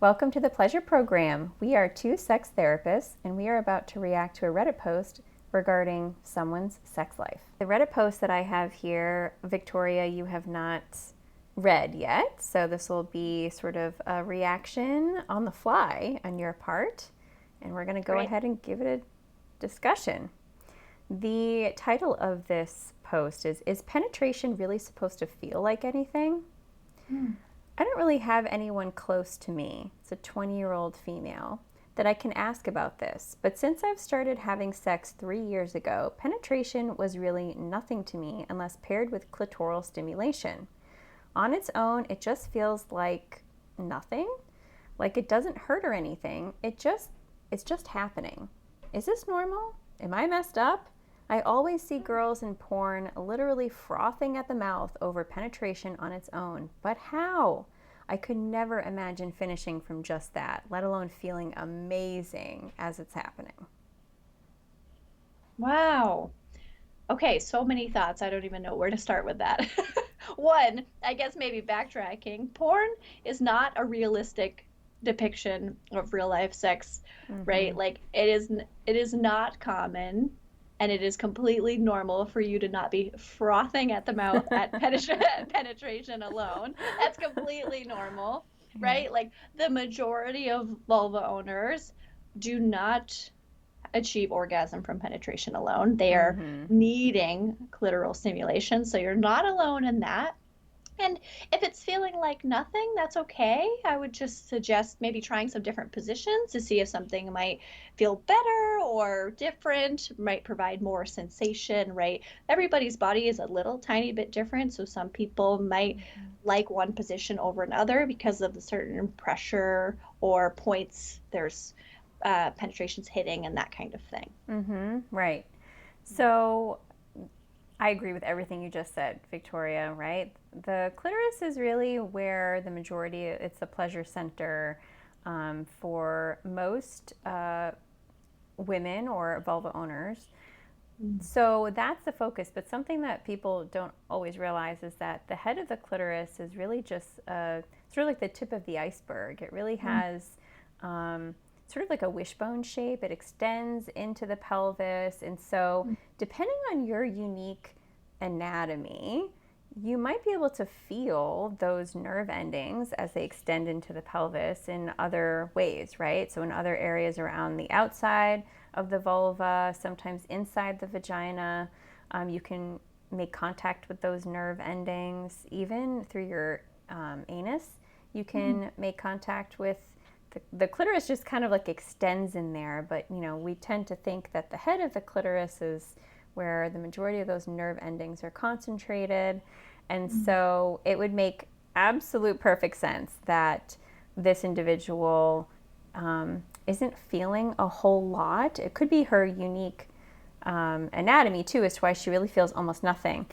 Welcome to the Pleasure Program. We are two sex therapists, and we are about to react to a Reddit post regarding someone's sex life. The Reddit post that I have here, Victoria, you have not read yet, so this will be sort of a reaction on the fly on your part, and we're going to go ahead and give it a discussion. The title of this post is penetration really supposed to feel like anything? I don't really have anyone close to me, it's a 20-year-old female, that I can ask about this. But since I've started having sex 3 years ago, penetration was really nothing to me unless paired with clitoral stimulation. On its own, it just feels like nothing, like it doesn't hurt or anything. It's just happening. Is this normal? Am I messed up? I always see girls in porn literally frothing at the mouth over penetration on its own. But how? I could never imagine finishing from just that, let alone feeling amazing as it's happening. Wow. Okay, so many thoughts. I don't even know where to start with that. One, I guess maybe backtracking. Porn is not a realistic depiction of real life sex, right? Like it is not common, and it is completely normal for you to not be frothing at the mouth at penetration alone. That's completely normal, Yeah. right? Like the majority of vulva owners do not achieve orgasm from penetration alone. They are needing clitoral stimulation. So you're not alone in that. And if it's feeling like nothing, that's okay. I would just suggest maybe trying some different positions to see if something might feel better or different, might provide more sensation, right? Everybody's body is a little tiny bit different. So some people might like one position over another because of the certain pressure or points there's penetrations hitting and that kind of thing. Right. So I agree with everything you just said, Victoria, right? The clitoris is really where the majority, it's the pleasure center for most women or vulva owners. So that's the focus, but something that people don't always realize is that the head of the clitoris is really just, it's really like the tip of the iceberg. It really has sort of like a wishbone shape. It extends into the pelvis. And so depending on your unique anatomy, you might be able to feel those nerve endings as they extend into the pelvis in other ways, right? So in other areas around the outside of the vulva, sometimes inside the vagina, you can make contact with those nerve endings. Even through your anus, you can make contact with the clitoris. Just kind of like extends in there, but you know, we tend to think that the head of the clitoris is where the majority of those nerve endings are concentrated. And so it would make absolute perfect sense that this individual isn't feeling a whole lot. It could be her unique anatomy too, as to why she really feels almost nothing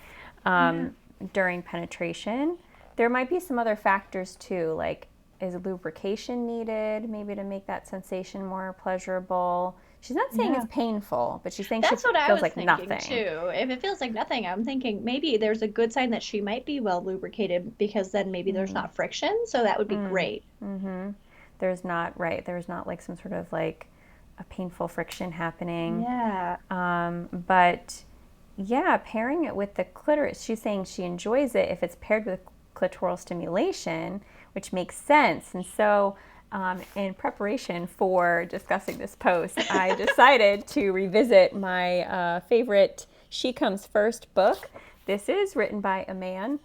during penetration. There might be some other factors too, like is lubrication needed maybe to make that sensation more pleasurable? She's not saying it's painful, but she's saying she That's what I feels was like thinking nothing. too. If it feels like nothing, I'm thinking maybe there's a good sign that she might be well lubricated because then maybe there's not friction. So that would be great. There's not, right, there's not like some sort of like a painful friction happening. Yeah. But yeah, pairing it with the clitoris, she's saying she enjoys it if it's paired with clitoral stimulation, which makes sense. And so in preparation for discussing this post, I decided to revisit my favorite She Comes First book. This is written by a man,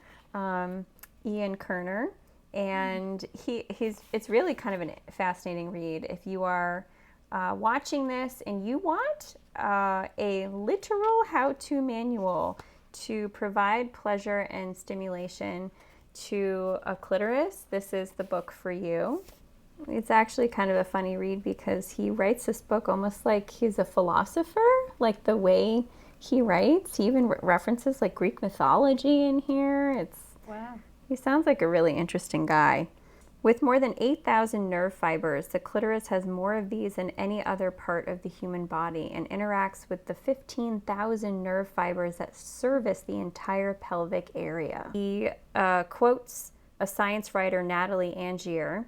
Ian Kerner, and it's really kind of a fascinating read. If you are watching this and you want a literal how-to manual to provide pleasure and stimulation to a clitoris, this is the book for you. It's actually kind of a funny read because he writes this book almost like he's a philosopher, like the way he writes. He even references like Greek mythology in here. Wow. He sounds like a really interesting guy. With more than 8,000 nerve fibers, the clitoris has more of these than any other part of the human body and interacts with the 15,000 nerve fibers that service the entire pelvic area. He quotes a science writer, Natalie Angier,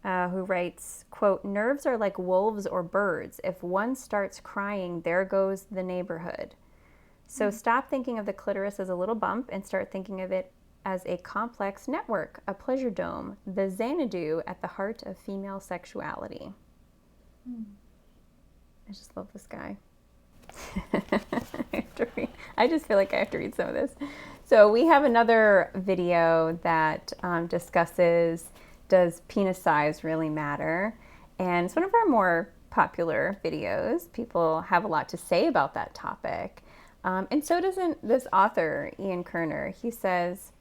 who writes, quote, "Nerves are like wolves or birds. If one starts crying, there goes the neighborhood." So stop thinking of the clitoris as a little bump and start thinking of it as a complex network, a pleasure dome, the Xanadu at the heart of female sexuality. I just love this guy. I just feel like I have to read some of this. So we have another video that discusses, does penis size really matter? And it's one of our more popular videos. People have a lot to say about that topic. And so doesn't this author, Ian Kerner. He says,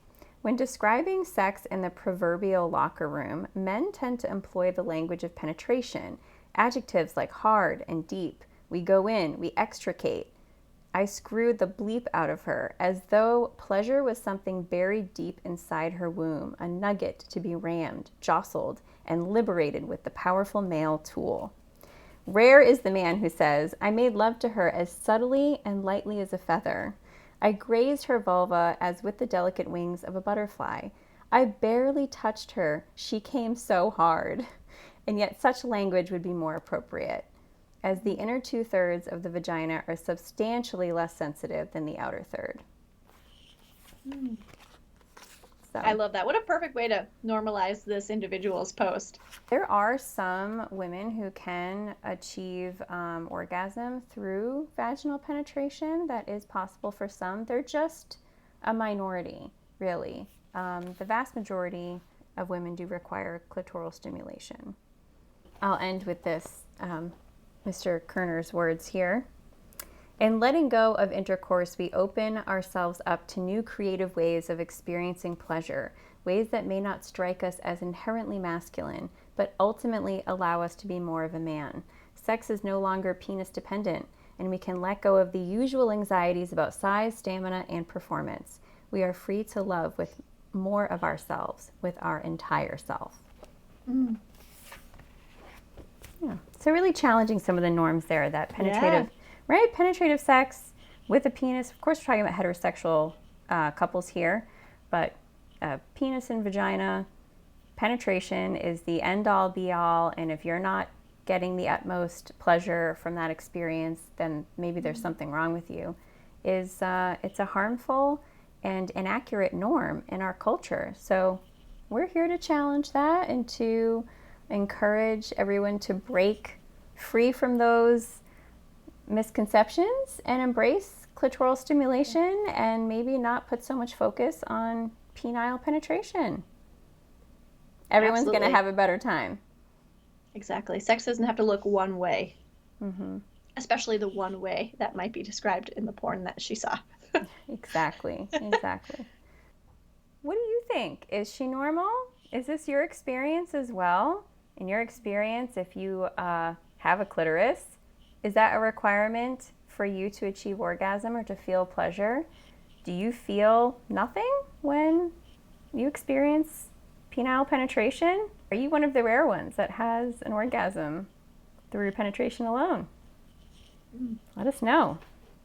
when describing sex in the proverbial locker room, men tend to employ the language of penetration, adjectives like hard and deep. We go in, we extricate. I screwed the bleep out of her, as though pleasure was something buried deep inside her womb, a nugget to be rammed, jostled, and liberated with the powerful male tool. Rare is the man who says, I made love to her as subtly and lightly as a feather. I grazed her vulva as with the delicate wings of a butterfly. I barely touched her. She came so hard. And yet such language would be more appropriate, as the inner 2/3 of the vagina are substantially less sensitive than the outer third. So, I love that. What a perfect way to normalize this individual's post. there are some women who can achieve orgasm through vaginal penetration. That is possible for some. They're just a minority, really. The vast majority of women do require clitoral stimulation. I'll end with this, Mr. Kerner's words here. In letting go of intercourse, we open ourselves up to new creative ways of experiencing pleasure, ways that may not strike us as inherently masculine, but ultimately allow us to be more of a man. Sex is no longer penis dependent, and we can let go of the usual anxieties about size, stamina, and performance. We are free to love with more of ourselves, with our entire self. Yeah. So really challenging some of the norms there, that penetrative, right? Penetrative sex with a penis. Of course, we're talking about heterosexual couples here, but penis and vagina penetration is the end all be all. And if you're not getting the utmost pleasure from that experience, then maybe there's something wrong with you. It's a harmful and inaccurate norm in our culture. So we're here to challenge that and to encourage everyone to break free from those misconceptions and embrace clitoral stimulation and maybe not put so much focus on penile penetration. Everyone's going to have a better time. Exactly. Sex doesn't have to look one way, especially the one way that might be described in the porn that she saw. Exactly. What do you think? Is she normal? Is this your experience as well? In your experience, if you have a clitoris, is that a requirement for you to achieve orgasm or to feel pleasure? Do you feel nothing when you experience penile penetration? Are you one of the rare ones that has an orgasm through penetration alone? Let us know.